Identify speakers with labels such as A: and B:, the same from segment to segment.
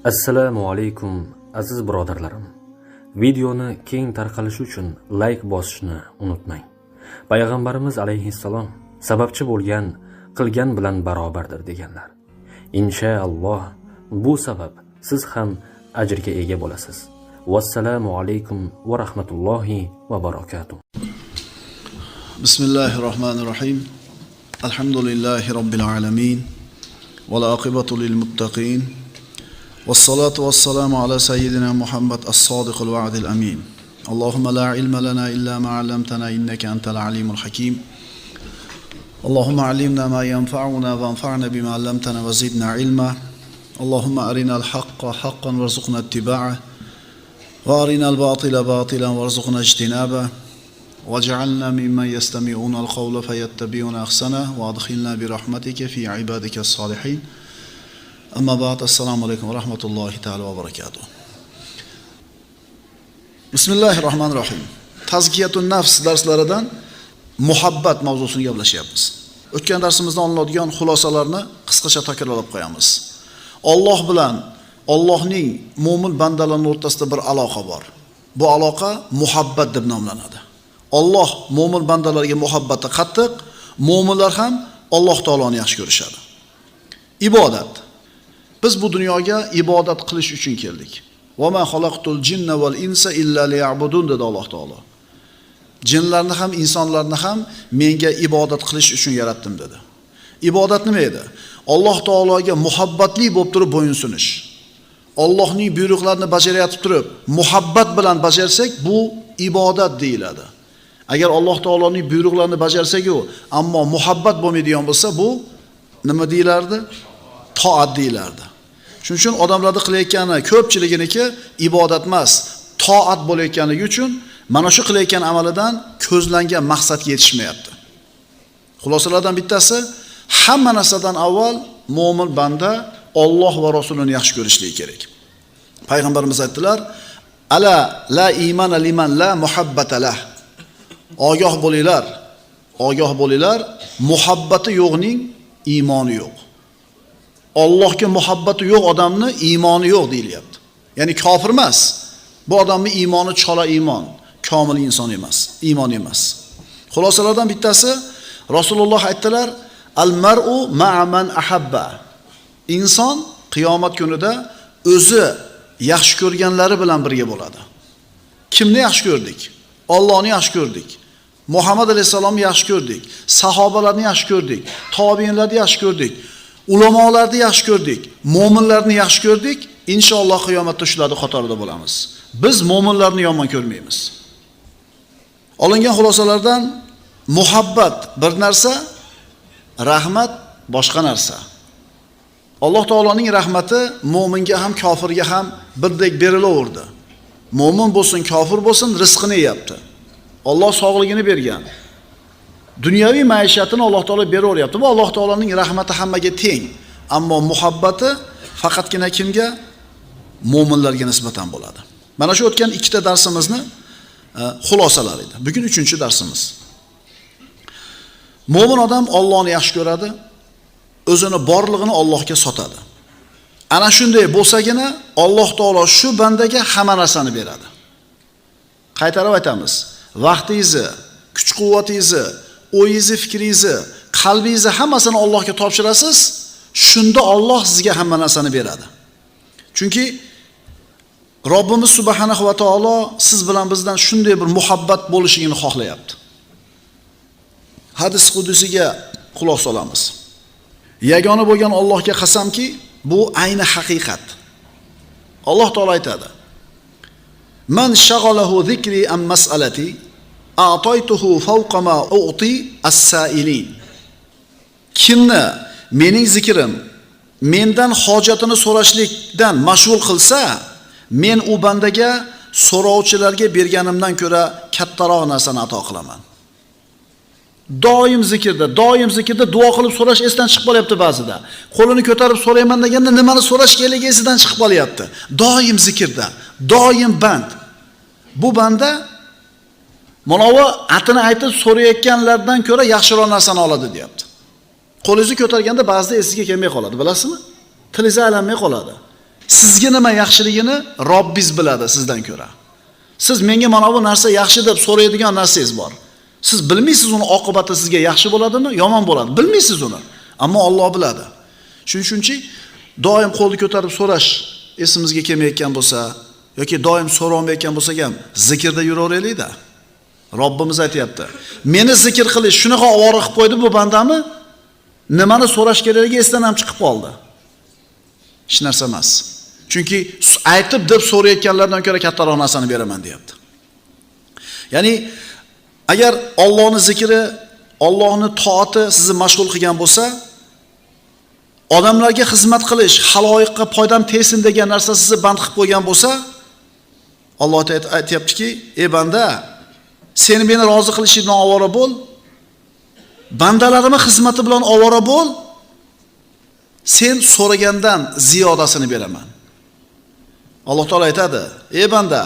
A: Assalomu alaykum aziz birodarlarim. Videoni keng tarqalishi uchun like bosishni unutmang. Payg'ambarimiz alayhissalom sababchi bo'lgan qilgan bilan barobardir deganlar. Inshaalloh bu sabab siz ham ajrga ega bo'lasiz. Vassalomu alaykum va rahmatullohi va barakatuh.
B: Bismillahirrahmanirrahim. Alhamdulillahi rabbil alamin. Wal aqibatu lil muttaqin. والصلاة والسلام على سيدنا محمد الصادق الوعد الأمين. اللهم لا علم لنا إلا ما علمتنا إنك أنت العليم الحكيم. اللهم علمنا ما ينفعنا وانفعنا بما علمتنا وزدنا علما. اللهم أرنا الحق حقا وارزقنا اتباعه وأرنا الباطل باطلا وارزقنا اجتنابه واجعلنا ممن يستمعون القول فيتبعون أحسنه وأدخلنا برحمتك في عبادك الصالحين. Amma ba'd, assalomu alaykum va rahmatullohi ta'ala va barakatuh. Bismillahirrohmanirrohim. Tazkiyatun nafs darslaridan muhabbat mavzusini gaplashyapmiz. O'tgan darsimizda olinadigan xulosalarni qisqacha takrorlab qo'yamiz. Alloh bilan Allohning mo'min bandalarning o'rtasida bir aloqa bor. Bu aloqa muhabbat deb nomlanadi. Alloh mo'min bandalarga muhabbati qattiq, mo'minlar ham Alloh taoloni yaxshi ko'rishadi. Ibodat. Biz bu dunyoga ibodat qilish uchun keldik. Va ma xalaqtul jinna val insa illa liya'budun dedi Alloh taolo. Jinlarni ham, insonlarni ham menga ibodat qilish uchun yaratdim dedi. Ibodat nima edi? Alloh taologa muhabbatli bo'lib turib bo'yinsunish. Allohning buyruqlarini bajarayotib turib, muhabbat bilan bajarsak, bu ibodat deyiladi. Agar Alloh taoloning buyruqlarini bajarsak-ku, ammo muhabbat bo'lmaydigan bo'lsa, bu nima deyilardi? Toat deyilardi. Shuning uchun odamlarda qilayotgani ko'pchiliginiki ibodat emas, toat bo'layotganligi uchun mana shu qilayotgan amalidan ko'zlangan maqsadga yetishmayapti. Xulosalardan bittasi, hamma narsadan avval mo'min banda Alloh va Rasulini yaxshi ko'rishligi kerak. Payg'ambarimiz aytdilar: "Ala la imana liman la muhabbata lah." Ogoh bo'linglar, muhabbati yo'qning iymoni yo'q. Allohga muhabbati yo'q odamni iymoni yo'q deyilyapti. Ya'ni kofir emas. Bu odamning iymoni chola iymon, komil inson emas, iymon emas. Xulosalardan bittasi Rasululloh aytdilar: "Al-mar'u ma'a man ahabba." Inson qiyomat kunida o'zi yaxshi ko'rganlari bilan birga bo'ladi. Kimni yaxshi ko'rdik? Allohni yaxshi ko'rdik. Muhammad alayhisalomni yaxshi ko'rdik. Sahobalarni yaxshi ko'rdik. Tobiinlarni yaxshi ko'rdik. Ulamolarni yaxshi ko'rdik, mo'minlarni yaxshi ko'rdik, inshaalloh qiyomatda shularning qatorida bo'lamiz. Biz mo'minlarni yomon ko'rmaymiz. Olingan xulosalardan muhabbat bir narsa, rahmat boshqa narsa. Alloh taoloning rahmati mo'minga ham kofirga ham birdek berilaverdi. Mo'min bo'lsin, kofir bo'lsin, rizqini yeyapti. Alloh sog'ligini bergan. Dunyoviy maishatini Alloh taolo beraveryapti. Bu Alloh taoloning rahmati hammaga teng. Ammo muhabbati faqatgina kimga? Mo'minlarga nisbatan bo'ladi. Mana shu o'tgan ikkita darsimizni xulosalar edi. Bugun 3-darsimiz. Mo'min odam Allohni yaxshi ko'radi, o'zini borlig'ini Allohga sotadi. Ana shunday bo'lsagina Alloh taolo shu bandaga hamma narsani beradi. Qaytarib aytamiz. Vaqtingizni, kuch-quvvatingizni, o'yingizni, fikringizni, qalbingizni hammasini Allohga topshirasiz, shunda Alloh sizga hamma narsani beradi. Chunki Robbimiz subhanahu va taolo siz bilan bizdan shunday bir muhabbat bo'lishini xohlayapti. Hadis qudusiga quloq solamiz. Yagona bo'lgan Allohga qasamki, bu ayni haqiqat. Alloh taolo aytadi: "Man shag'alahu zikri am mas'alati a'taytuhu fawqa ma u'ti as-sa'ilin." Kimni mening zikrim mendan hojatini so'rashlikdan mashg'ul qilsa, men u bandaga so'rovchilarga berganimdan ko'ra kattaroq narsani ato qilaman. Doim zikrda duo qilib so'rash esdan chiqib qolyapti ba'zida. Qo'lini ko'tarib so'rayman deganda nimani so'rash kerakli esidan chiqib qolyapti. Doim zikrda, doim band. Bu banda Manavi atini aytib so'rayotganlardan ko'ra yaxshiroq narsani oladi, deyapti. Qo'lingizni ko'targanda ba'zida esiga kelmay qoladi, bilasizmi? Tilingiz aylanmay qoladi. Sizga nima yaxshiligini Robbingiz biladi sizdan ko'ra. Siz menga mana bu narsa yaxshi deb so'raydigan narsangiz bor. Siz bilmaysiz uni oqibati sizga yaxshi bo'ladimi, yomon bo'ladi. Bilmaysiz uni. Ammo Alloh biladi. Shuning uchunchi doim qo'lni ko'tarib so'rash esimizga kelmayotgan bo'lsa yoki doim so'rolmayotgan bo'lsak ham zikrda yuraveraylik-da. Robbimiz aytayapti. Meni zikr qilish shunaqa ovora qilib qo'ydi bu bandamni, nimani so'rash kerakligi esdan ham chiqib qoldi. Hech narsa emas. Chunki aytib deb so'rayotganlardan ko'ra kattaroq narsani beraman deyapti. Ya'ni agar Allohning zikri, Allohning toati sizni mashg'ul qilgan bo'lsa, odamlarga xizmat qilish, haloyiqqa foydam tegsin degan narsa sizni band qilib qo'ygan bo'lsa, Alloh aytayaptiki, ey banda, sen meni rozi qilishing bilan ovora bo'l. Bandalarimning xizmati bilan ovora bo'l. Sen so'ragandan ziyodasini beraman. Alloh taolo aytadi: "Ey banda,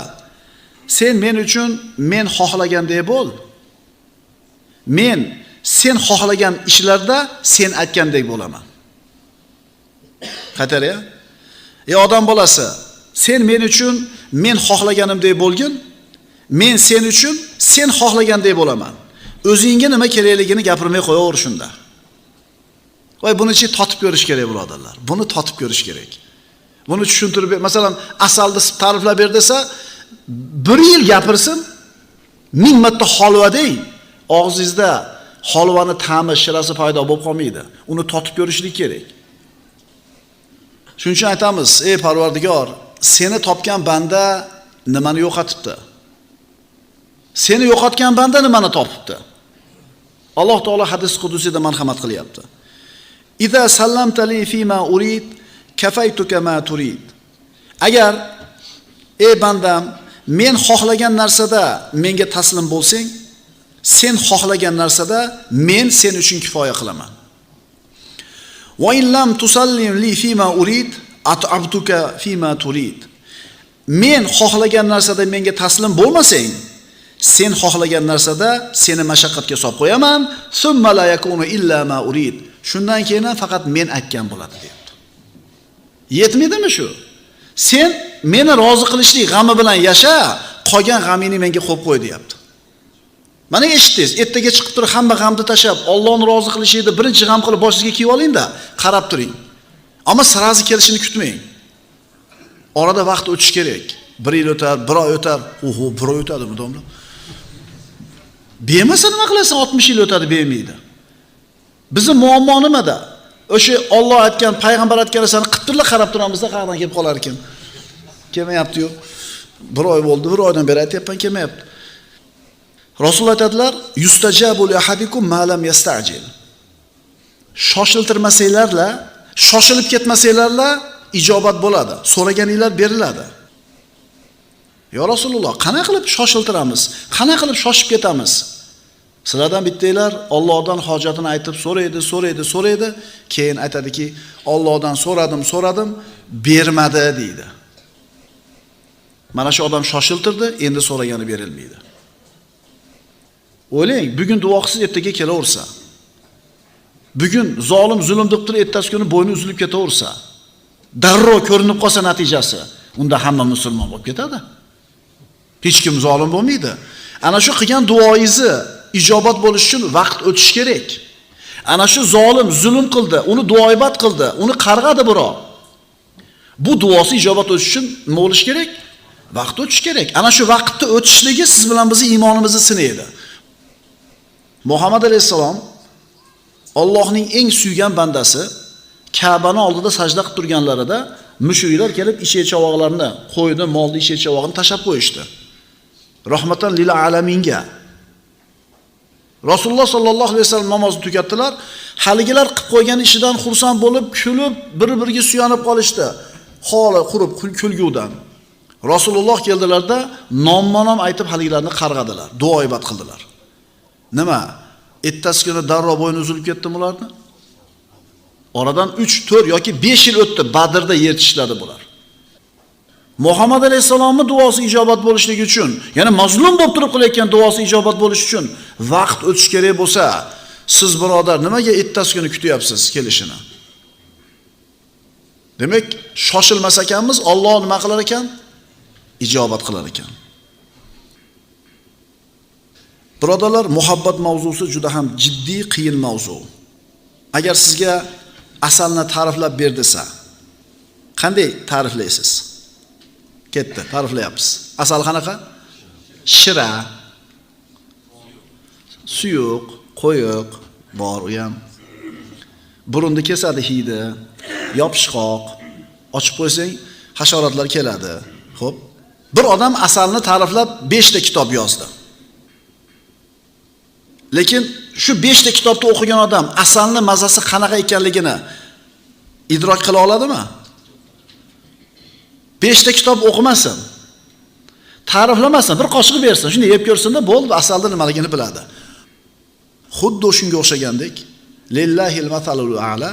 B: sen men uchun men xohlagandek bo'l. Men sen xohlagan ishlarda sen aytgandek bo'laman." Qaytariya. Ey odam bolasi, sen men uchun men xohlaganimdek bo'lgin. Men sen uchun sen xohlagandek bo'laman. O'zingga nima kerakligini gapirmay qo'yaver shunda. Voy buni-chi totib ko'rish kerak birodarlar. Buni totib ko'rish kerak. Buni tushuntirib, masalan, asalni ta'riflab ber desa, 1 yil gapirsin, 1000 marta holva deng, og'zingizda holvani ta'mi, shirasi paydo bo'lib qolmaydi. Uni totib ko'rishlik kerak. Shuning uchun aytamiz, ey Parvardigor, seni topgan banda nimani yo'qotibdi? Seni yo'qotgan banda nimani topibdi? Alloh taolo hadis qudusida marhamat qilyapti. Iza sallamtali fima urid kafaytuka ma turid. Agar ey bandam, men xohlagan narsada menga taslim bo'lsang, sen xohlagan narsada men sen uchun kifoya qilaman. Va in lam tusallim li fima urid at'abtuka fima turid. Men xohlagan narsada menga taslim bo'lmasang, sen xohlagan narsada seni mashaqqatga solib qo'yaman. Summa la yakunu illa ma urid. Shundan keyin faqat men aytgan bo'ladi deyapti. Yetmaydimi shu? Sen meni rozi qilishlik g'ami bilan yasha, qolgan g'amingni menga qo'yib qo'y deyapti. Mana eshitdingiz, ertaga chiqib turib hamma g'amni tashab, Allohni rozi qilishingni birinchi g'am qilib boshingizga kiyib oling-da, qarab turing. Ammo sirazi kelishini kutmang. Orada vaqt o'tish kerak. 1 yil o'tar, 1 oy o'tar, 1 oy o'tadi bu domla. Bermasa nima qilasan? 60 yil o'tadi, bermaydi. Bizning muammo nimada? O'sha Alloh aytgan, payg'ambar aytgan narsani qittirlar qarab turamizda, qayerdan kelib qolar ekan? Kelmayapti-yu. 1 oy bo'ldi, 1 oydan beri aytayapman, kelmayapti. Rasululloh aytadilar: "Yustajabu li ahadikum ma lam yasta'jil." Shoshiltirmasanglarla, shoshilib ketmasanglarla ijobat bo'ladi. So'raganinglar beriladi. Ya Rasululloh, qana qilib shoshiltiramiz? Qana qilib shoshib ketamiz? Sizlardan bittanglar Allohdan hojatini aytib so'raydi, keyin aytadiki, Allohdan so'radim, bermadi deydi. Mana shu odam shoshiltirdi, endi so'ragani berilmaydi. O'ylang, bugun duo qilsa ertaga kelaversa. Bugun zolim zulm deb turib ertasi kuni bo'yni uzilib ketaversa, darrov ko'rinib qolsa natijasi, unda hamma musulmon bo'lib ketadi. Hech kim zolim bo'lmaydi. Ana shu qilgan duoingizni ijobat bo'lish uchun vaqt o'tish kerak. Ana shu zolim zulm qildi, uni duoibat qildi, uni qarg'adi biroq. Bu duosi ijobat o'tish uchun nima bo'lish kerak? Vaqt o'tish kerak. Ana shu vaqtni o'tishligi siz bilan bizning iymonimizni sinaydi. Muhammad alayhisalom Allohning eng suygan bandasi, Ka'bani oldida sajda qilib turganlarida mushriklar kelib ichak-chavog'larni, qo'yni, molni ichak-chavog'ini tashab qo'yishdi. Rahmatan lil alaminga. Rasululloh sallallohu alayhi vasallam namozni tugatdilar. Haligilar qilib qo'ygan ishidan xursand bo'lib, kulib, bir-biriga suyanib qolishdi. Holi qurib kulgudan. Rasululloh keldilarda nomma-nom aytib haligilarni qarg'adilar, duoibat qildilar. Nima? Ertasi kuni darrov bo'yni uzilib ketdi ularni. Oradan 3, 4 yoki 5 yil o'tdi, Badrda yer tishladi bular. Muhammad alayhisalomning duosi ijobat bo'lishligi uchun, ya'ni mazlum bo'lib turib qilayotgan duosi ijobat bo'lish uchun vaqt o'tish kerak bo'lsa, siz birodar nimaga ertasi kuni kutyapsiz kelishini? Demak, shoshilmas ekanmiz, Alloh nima qilar ekan? Ijobat qilar ekan. Birodarlar, muhabbat mavzusi juda ham jiddiy, qiyin mavzu. Agar sizga asalni ta'riflab ber desa, qanday ta'riflaysiz? Ketdi, ta'riflayapmiz. Asal qanaqa? Shira, suyuq, qo'yiq, bor u ham. Burunni kesadi hidi, yopishqoq, ochib qo'ysang hasharotlar keladi. Xo'p, bir odam asalni ta'riflab 5 ta kitob yozdi. Lekin shu 5 ta kitobni o'qigan odam asalni mazasi qanaqa ekanligini idrok qila oladimi? 5 ta kitob o'qimasin. Ta'riflamasin, bir qoshiq bersin, shuni yeb ko'rsin-da, bo'ldi, asalda nimaligini biladi. Xuddi shunga o'xshagandek, lillahil matalul a'la,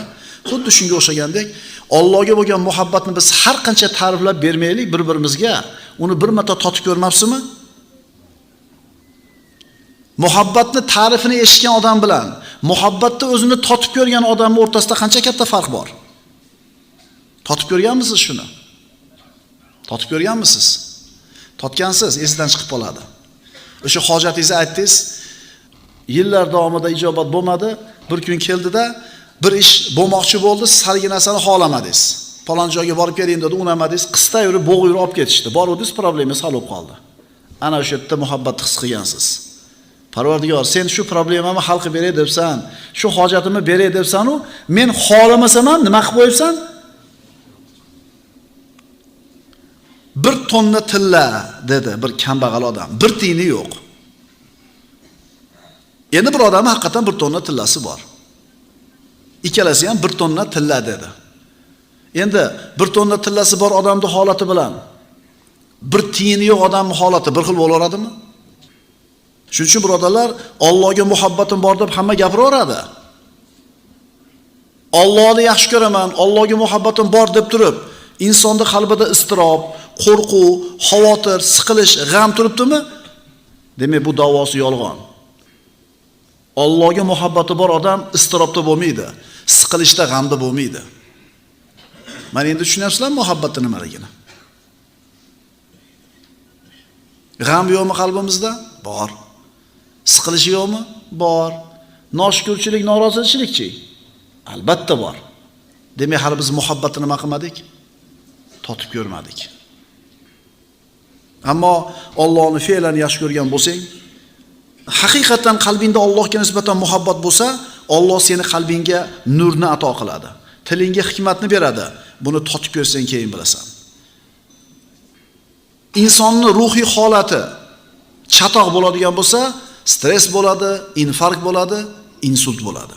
B: xuddi shunga o'xshagandek, Allohga bo'lgan muhabbatni biz har qancha ta'riflab bermaylik bir-birimizga, uni bir marta totib ko'rmabsizmi? Muhabbatni ta'rifini eshitgan odam bilan muhabbatni o'zini totib ko'rgan odamning o'rtasida qancha katta farq bor? Totib ko'rganmisiz shuni? Totib ko'rganmisiz? Totgansiz, esdan chiqib qoladi. O'sha hojatingizni aytdingiz, yillar davomida ijobat bo'lmadi, bir kun keldida bir ish bo'lmoqchi bo'ldi, siz haligi narsani xohlamadingiz. Falon joyga borib keling dedi, unamadingiz, qisqa yurib, bo'g'i yurib olib ketishdi. Boruvdingiz, problemangiz hal bo'lib qoldi. Ana o'sha yerda muhabbatni his qilgansiz. Parvardigor, sen shu problemamni hal qilib beray debsan, shu hojatimni beray debsan-u, men xohlamasam ham nima qilib qo'yibsan? Bir tonna tilla dedi bir kambag'al odam. Bir tiyini yo'q. Endi bir odamning haqiqatan bir tonna tillasi bor. Ikkalasi ham bir tonna tilla dedi. Endi bir tonna tillasi bor odamning holati bilan bir tiyini yo'q odamning holati bir xil bo'laveradimi? Shuning uchun birodarlar, Allohga muhabbatim bor deb hamma gapiraveradi. Allohni yaxshi ko'raman, Allohga muhabbatim bor deb turib, insonning qalbida iztirob, qo'rquv, xavotir, siqilish, g'am turibdimi? Demak, bu da'vosi yolg'on. Allohga muhabbati bor odam iztirobda bo'lmaydi, siqilishda, g'amda bo'lmaydi. Mana endi tushunyapsizlarmi muhabbatning nimaligini? G'am yo'qmi qalbimizda? Bor. Siqilish yo'qmi? Bor. Noshukrchilik, norozichilikchi? Albatta bor. Demak, hali biz muhabbatni nima qilmadik? Totib ko'rmadik. Ammo Allohni fe'lan yaxshi ko'rgan bo'lsang, haqiqatan qalbingda Allohga nisbatan muhabbat bo'lsa, Alloh seni qalbingga nurni ato qiladi. Tilingga hikmatni beradi. Buni totib ko'rsang keyin bilasan. Insonning ruhiy holati chatoq bo'ladigan bo'lsa, stress bo'ladi, infarkt bo'ladi, insult bo'ladi.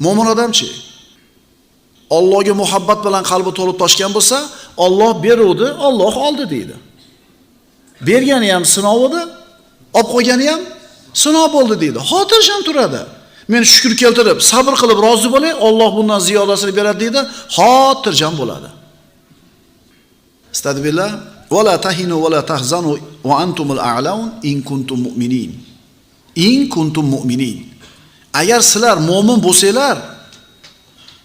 B: Mo'min odamchi Allohga muhabbat bilan qalbi to'lib toshgan bo'lsa, Alloh beruvdi, Alloh oldi deydi. Bergani ham sinov edi, olib qo'ygani ham sinov bo'ldi deydi. Xotirjam turadi. Men shukr keltirib, sabr qilib rozi bo'lay, Alloh bundan ziyodasini beradi deydi, xotirjam bo'ladi. Astagfirullah. ولا تهنوا ولا تحزنوا وانتم الاعلون ان كنتم مؤمنين. In kuntum mu'minin. Agar sizlar mu'min bo'lsanglar,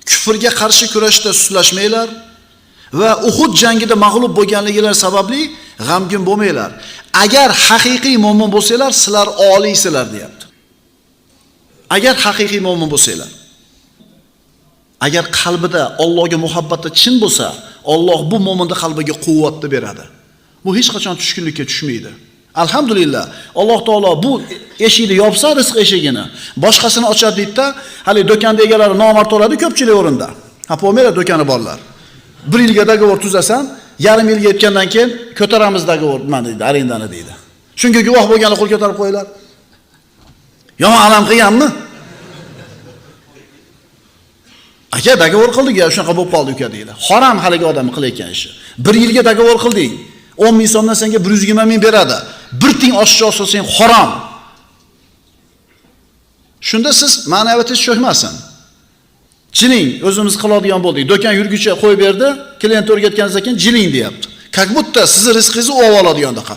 B: kufrga qarshi kurashda sustlashmanglar va Uhud jangida mag'lub bo'lganligingiz sababli g'amgin bo'lmanglar. Agar haqiqiy mu'min bo'lsanglar, sizlar oliysizlar deyapti. Agar haqiqiy mu'min bo'lsanglar, agar qalbida Allohga muhabbati chin bo'lsa, Alloh bu mu'minning qalbiga quvvatni beradi. Bu hech qachon tushkunlikka tushmaydi. Alhamdulillah, Alloh taolo bu eshikni yopsa, rizq eshigini, boshqasini ochadi deydi-da, hali do'konda egalari nomard bo'ladi ko'pchilik o'rinda. Ha, bo'lmaydi do'koni borlar. 1 yilga dogovor tuzasan, yarim yilga yetgandan keyin ko'taramiz dogovor nima deydi, arendani deydi. Shunga guvoh bo'lganlar qo'l ko'tarib qo'yinglar. Yomon alam qilganmi? Aka, dogovor qildik, ya shunaqa bo'lib qoldi uka deydi. Harom haligi odam qilayotgan ishi. 1 yilga dogovor qilding. 10 ming so'mdan senga 120 ming beradi. Bir ting oshcha olsang harom. Shunda siz ma'naviyatingiz cho'kmasin. Jiling, o'zimiz qiladigan bo'ldik. Do'kon yurguchi qo'yib berdi, klient o'rgatgandan keyin jiling deyapti. Как будто sizni rizqingizni olib oladigandek.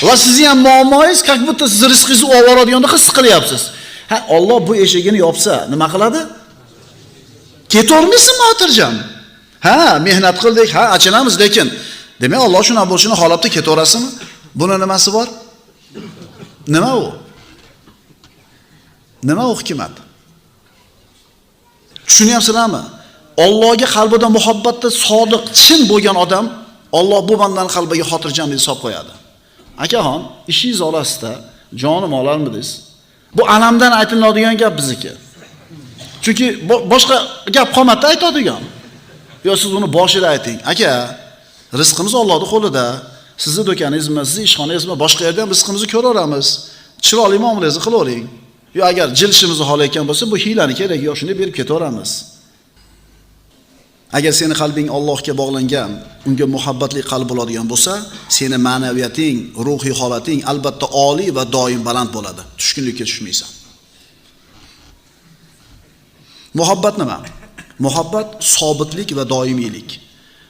B: Va sizni ham muammoingiz как будто sizni rizqingizni olib oladigandek his qilyapsiz. Ha, Alloh bu eshigini yopsa, nima qiladi? Ketavermaysizmi xotirjam? Ha, mehnat qildik, ha, achinamiz, lekin demak Alloh shuna bo'lishini xohlabdi, ketaverasizmi? Buni nimasi bor? Nima u? Nima u hikmat? Tushunyapsizlarmi? Allohga qalbida muhabbatda sodiq, chin bo'lgan odam Alloh bu bandaning qalbiga xotirjamlik solib qo'yadi. Akaxon, ishingiz orasida jonim olarmidingiz? Bu alamdan aytiladigan gap bizniki. Chunki boshqa gap qolmadi aytadigan. Yo siz uni boshida ayting. Aka, rizqimiz Allohning qo'lida. Sizni do'koningizmi, sizni ishxonangizmi, boshqa yerda ham rizqimizni ko'raveramiz. Chiroyli muomalangizni qilavering. Yo agar jilishimizni xohlayotgan bo'lsa, bu hiylani keragi yo'q, shuni berib ketaveramiz. Agar seni qalbing Allohga bog'langan, unga muhabbatli qalb bo'ladigan bo'lsa, seni ma'naviyating, ruhiy holating albatta oliy va doim baland bo'ladi. Tushkunlikka tushmaysan. Muhabbat nima? Muhabbat sobitlik va doimiylik.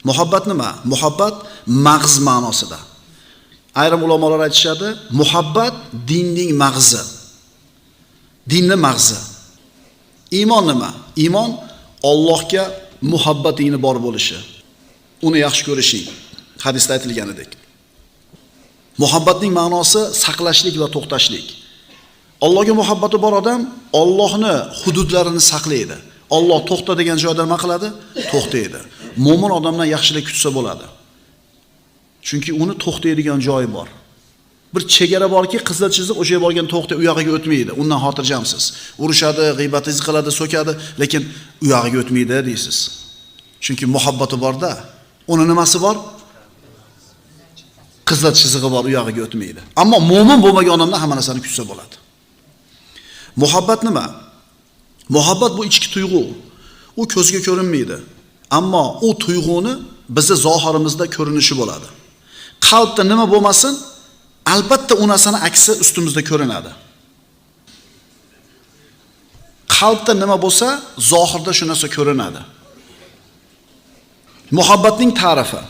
B: Muhabbat nima? Muhabbat mag'iz ma'nosida. Ayrim ulamolar aytishadi, muhabbat dinning mag'izi. Dinning mag'izi. Iymon nima? Iymon Allohga muhabbatingni bor bo'lishi, uni yaxshi ko'rishing. Hadisda aytilganidek. Muhabbatning ma'nosi saqlashlik va to'xtashlik. Allohga muhabbati bor odam Allohni hududlarini saqlaydi. Alloh to'xta degan joyda nima qiladi? To'xtaydi. Mo'min odamdan yaxshilik kutsa bo'ladi. Chunki uni to'xtaydigan joyi bor. Bir chegara borki, qizil chiziq o'sha yerga borgan to'xta u yog'iga o'tmaydi. Undan xotirjamsiz. Urushadi, g'iybatingiz qiladi, so'kadi, lekin u yog'iga o'tmaydi deysiz. Chunki muhabbati borda. Uni nimasi bor? Qizil chizig'i bor, u yog'iga o'tmaydi. Ammo mo'min bo'lmagan odamdan hamma narsani kutsa bo'ladi. Muhabbat nima? Muhabbat bu ichki tuyg'u. U ko'zga ko'rinmaydi. Ammo u tuyg'uni bizning zohirimizda ko'rinishi bo'ladi. Qalbda nima bo'lmasin, albatta u narsani aksi ustimizda ko'rinadi. Qalbda nima bo'lsa, zohirda shu narsa ko'rinadi. Muhabbatning ta'rifi.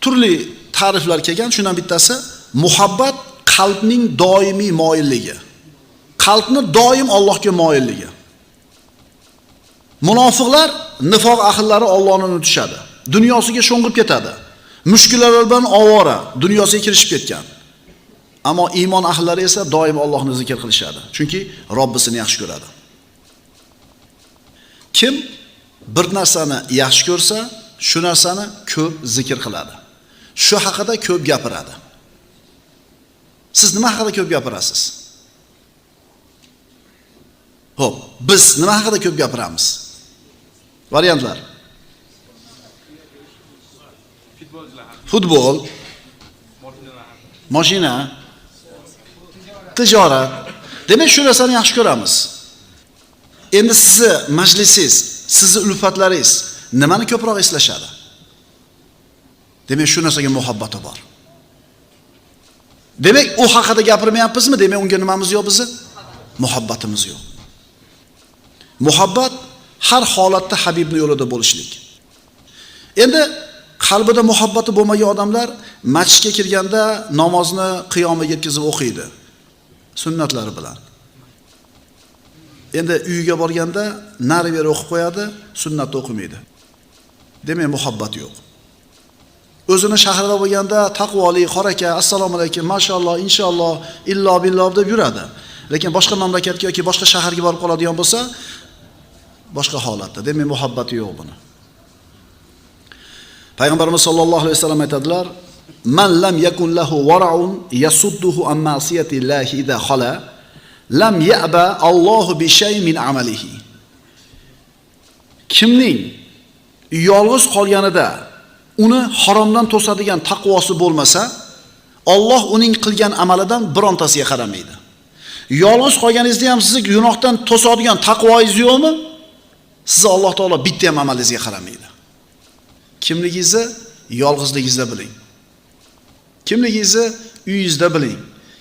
B: Turli ta'riflar kelgan, shundan bittasi muhabbat qalbning doimiy moyilligi. Qalbni doim Allohga moyilligi. Munofiqlar, nifoq ahllari Allohni unutishadi. Dunyosiga sho'ng'ib ketadi. Mushkullar bilan ovora, dunyosiga kirishib ketgan. Ammo iymon ahllari esa doim Allohni zikr qilishadi. Chunki Robbisini yaxshi ko'radi. Kim bir narsani yaxshi ko'rsa, shu narsani ko'p zikr qiladi. Shu haqida ko'p gapiradi. Siz nima haqida ko'p gapirasiz? Xo'p, biz nima haqida ko'p gapiramiz? Variantlar. Futbol, mashina, tijorat. Demak, shu narsani yaxshi ko'ramiz. Endi sizni majlisingiz, sizni ulfatlaringiz nimani ko'proq eslashadi? Demak, shu narsaga muhabbati bor. Demak, u haqida gapirmayapmizmi? Demak, unga nimamiz yo'q bizni? Muhabbatimiz yo'q. Muhabbat har holatda Habibning yo'lida bo'lishlik. Endi qalbida muhabbati bo'lmagan odamlar masjidga kirganda namozni qiyomaga yetkazib o'qiydi. Sunnatlari bilan. Endi uyiga borganda nari-beri o'qib qo'yadi, sunnatni o'qimaydi. Demak, muhabbat yo'q. O'zini shahrida bo'lganda taqvoli, qoraka, assalomu alaykum, mashalloh, inshaalloh, illo billoh deb yuradi. Lekin boshqa mamlakatga yoki boshqa shaharga borib qoladigan bo'lsa, boshqa holatda. Demak, muhabbati yo'q buni. Payg'ambarimiz sollallohu alayhi vasallam aytadilar: "Man lam yakun lahu wara'un yasudduhu an ma'siyati llahi idha khala, lam ya'ba Allohu bi shay'in min amalihi." Kimning yolg'iz qolganida uni haromdan to'sadigan taqvosi bo'lmasa, Alloh uning qilgan amalidan birontasiga qaramaydi. Yolg'iz qolganingizda ham sizni gunohdan to'sadigan taqvoingiz yo'qmi? Sizni Alloh taolo bitta ham amalingizga qaramaydi. Kimligingizni yolg'izligingizda biling. Kimligingizni uyingizda biling.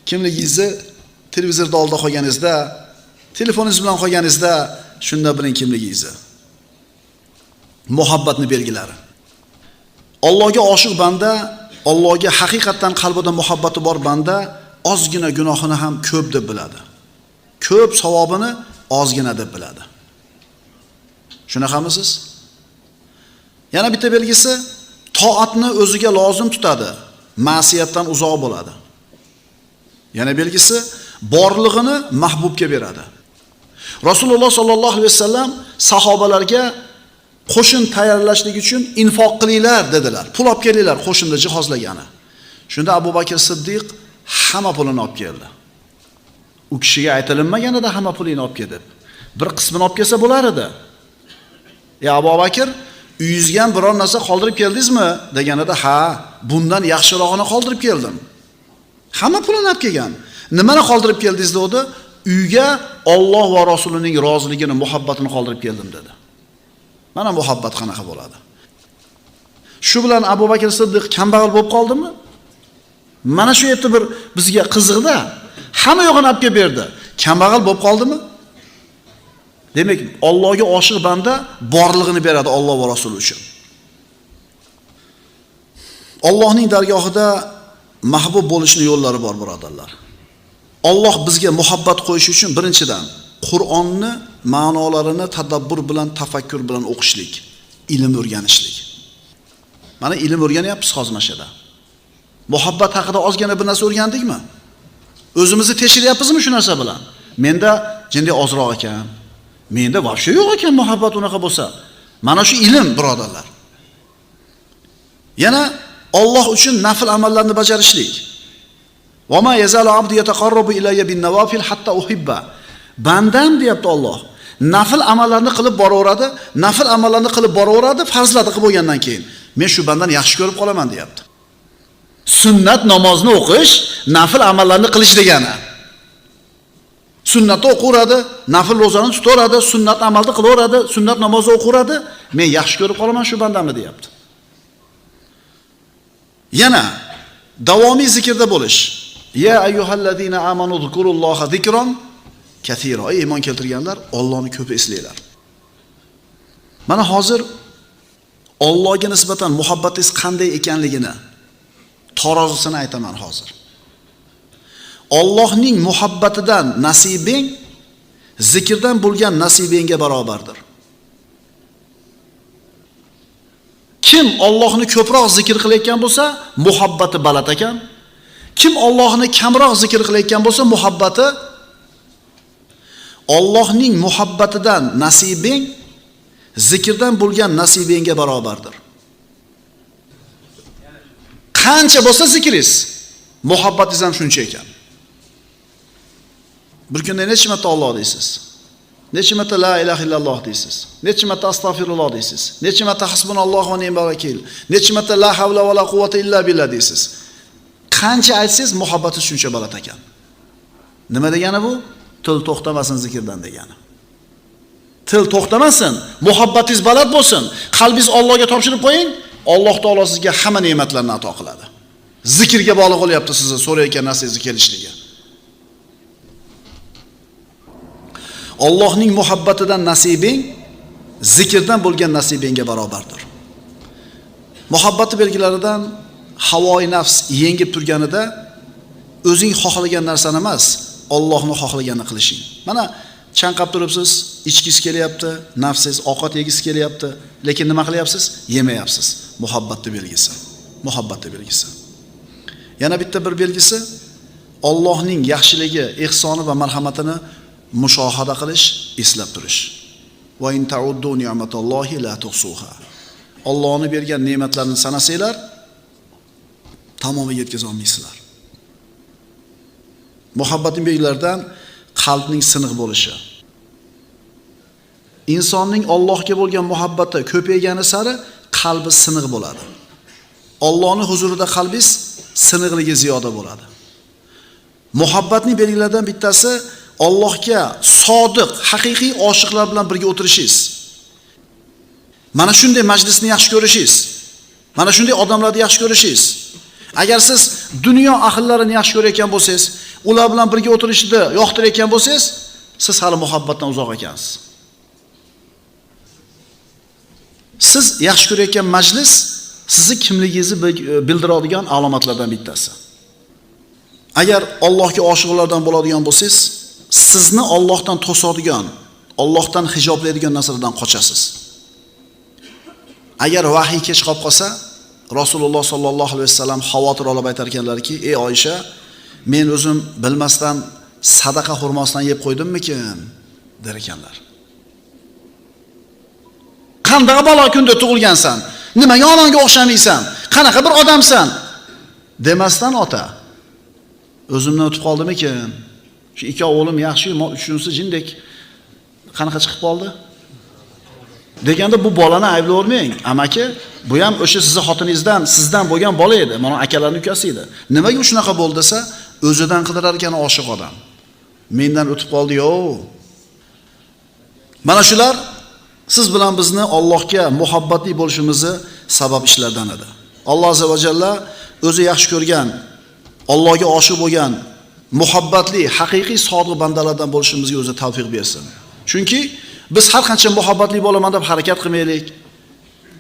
B: Kimligingizni televizorda oldida qolganingizda, telefoningiz bilan qolganingizda shunda biling kimligingizni. Muhabbatni belgilari. Allohga oshiq banda, Allohga haqiqatan qalbida muhabbati bor banda ozgina gunohini ham ko'p deb biladi. Ko'p savobini ozgina deb biladi. Shunaqamisiz? Yana bitta belgisi, toatni o'ziga lozim tutadi, ma'siyatdan uzoq bo'ladi. Yana belgisi, borlig'ini mahbubga beradi. Rasululloh sollallohu alayhi vasallam sahobalarga qo'shin tayyorlashlik uchun infoq qilinglar dedilar. Pul olib kelinglar qo'shinni jihozlagani. Shunda Abu Bakr Siddiq hamma pulini olib keldi. U kishiga aytilinmaganida hamma pulini olib keldi. Bir qismini olib kelsa bo'lar edi. Abu Bakr, uyingizga ham biror narsa qoldirib keldingizmi deganida, ha, bundan yaxshirog'ini qoldirib keldim. Hamma pulini olib kelgan. Nimani qoldirib keldingiz dedi? Uyga Alloh va Rasulining roziligini, muhabbatini qoldirib keldim dedi. Mana muhabbat qanaqa bo'ladi. Shu bilan Abu Bakr Siddiq kambag'al bo'lib qoldimi? Mana shu yerda bir bizga qiziqda, hamma yo'g'ini olib kelib berdi. Kambag'al bo'lib qoldimi? Demak, Allohga oshiq banda borlig'ini beradi Alloh va Rasuli uchun. Allohning dargohida mahbub bo'lishning yo'llari bor, birodarlar. Alloh bizga muhabbat qo'yish uchun birinchidan Qur'onni ma'nolarini tadabbur bilan, tafakkur bilan o'qishlik, ilm o'rganishlik. Mana ilm o'rganyapmiz hozir mashada. Muhabbat haqida ozgina bir narsa o'rgandikmi? O'zimizni tekshiryapmizmi shu narsa bilan? Menda jinday ozroq ekan. Menda vobshe yo'q ekan muhabbat unaqa bo'lsa. Mana shu ilm, birodarlar. Yana Alloh uchun nafl amallarni bajarishlik. Va ma yazalu abdi yataqarrabu ilayya bin nawafil hatta uhibba. Bandam deyapti Alloh. Nafl amallarni qilib boraveradi, nafl amallarni qilib boraveradi, farzlarni qilib bo'lgandan keyin men shu bandani yaxshi ko'rib qolaman deyapti. Sunnat namozni o'qish, nafl amallarni qilish degani. Sunnatni o'qiradi, nafl ro'zani tutaveradi, sunnat amalni qilaveradi, sunnat namozni o'qiradi, men yaxshi ko'rib qolaman shu bandamni deyapti. Yana davomiy zikrda bo'lish. Ya ayyuhallazina amanu zkurulloha zikron kathira. Ey iymon keltirganlar, Allohni ko'p eslanglar. Mana hozir Allohga nisbatan muhabbatingiz qanday ekanligini tarozisini aytaman hozir. Allohning muhabbatidan nasibing zikrdan bo'lgan nasibingga barobardir. Kim Allohni ko'proq zikr qilayotgan bo'lsa, muhabbati baland ekan. Kim Allohni kamroq zikr qilayotgan bo'lsa, muhabbati Allohning muhabbatidan nasibing zikrdan bo'lgan nasibingga barobardir. Qancha bo'lsa zikringiz, muhabbatingiz ham shuncha ekan. Bir kunda necha marta Alloh deysiz? Necha marta la ilaha illalloh deysiz? Necha marta astag'firulloh deysiz? Necha marta hasbunallohu va ni'mal vakil? Necha marta la havla va la quvvata illa billah deysiz? Qancha aytsangiz muhabbatingiz shuncha baland ekan. Nima degani bu? Til to'xtamasin zikrdan degani. Til to'xtamasin, muhabbatingiz baland bo'lsin, qalbingiz Allohga topshirib qo'ying, Alloh taolo sizga hamma ne'matlarni ato qiladi. Zikrga bog'liq bo'lyapti sizni so'rayotgan narsangizni kelishligi. Allohning muhabbatidan nasibing zikrdan bo'lgan nasibingga barobardir. Muhabbati belgilaridan havoi nafs yengib turganida o'zing xohlagan narsani emas, Allohni xohlaganini qilishing. Mana chanqab turibsiz, ichkisiz kelyapti, nafsingiz ovqat yegisi kelyapti, lekin nima qilyapsiz? Yemayapsiz. Muhabbatning belgisi. Muhabbatning belgisi. Yana bitta bir belgisi Allohning yaxshiligi, ihsoni va marhamatini mushohada qilish, eslab turish. Va in ta'uddu ni'matallohi la tuhsuha. Allohning bergan ne'matlarini sanasanglar, tamomiy yetkaza olmaysizlar. Muhabbatning belgilaridan qalbning siniq bo'lishi. Insonning Allohga bo'lgan muhabbati ko'paygani sari qalbi siniq bo'ladi. Allohning huzurida qalbingiz siniqligi ziyoda bo'ladi. Muhabbatning belgilaridan bittasi Allohga sodiq, haqiqiy oshiqlar bilan birga o'tirishingiz. Mana shunday majlisni yaxshi ko'rishingiz. Mana shunday odamlarni yaxshi ko'rishingiz. Agar siz dunyo ahllarini yaxshi ko'rayotgan bo'lsangiz, ular bilan birga o'tirishni yoqtirayotgan bo'lsangiz, siz hali muhabbatdan uzoq ekansiz. Siz yaxshi ko'rayotgan majlis sizni kimligingizni bildiradigan alomatlardan bittasi. Agar Allohga oshiqlardan bo'ladigan bo'lsangiz, sizni Allohdan to'sadigan, Allohdan hijoblaydigan narsalardan qochasiz. Agar vahiy kech qolib qolsa, Rasululloh sollallohu alayhi vasallam xavotir olib aytar ekanlarki, "Ey Oysha, men o'zim bilmasdan sadaqa xurmosidan yeb qo'ydimmikin?" der ekanlar. Qanday balo kunda tug'ilgansan? Nimaga onangga o'xshamaysan? Qanaqa bir odamsan? Demasdan ota, o'zimdan o'tib qoldimikin? Shu ikki o'g'lim yaxshi, uchinchisi jindek qanaqa chiqib qoldi? Deganda bu bolani ayblayvermang. Amaki, bu ham o'sha sizni xotiningizdan, sizdan bo'lgan bola edi. Mana akalarning ukasi edi. Nimaga shunaqa bo'ldi desa, o'zidan qidirar ekan oshiq odam. Mendan o'tib qoldi-yo. Mana shular siz bilan bizni Allohga muhabbatli bo'lishimizni sabab ishlardan edi. Alloh azza va jalla o'zi yaxshi ko'rgan, Allohga oshiq bo'lgan, muhabbatli, haqiqiy sodiq bandalardan bo'lishimizga o'zi tavfiq bersin. Chunki biz har qancha muhabbatli bo'laman deb harakat qilmaylik,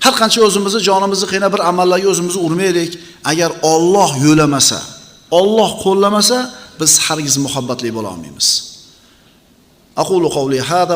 B: har qancha o'zimizni jonimizni qiynab bir amallarga o'zimizni urmaylik, agar Alloh yo'lamasa, Alloh qo'llamasa, biz hargiz muhabbatli bo'la olmaymiz. Aqulu qawli hada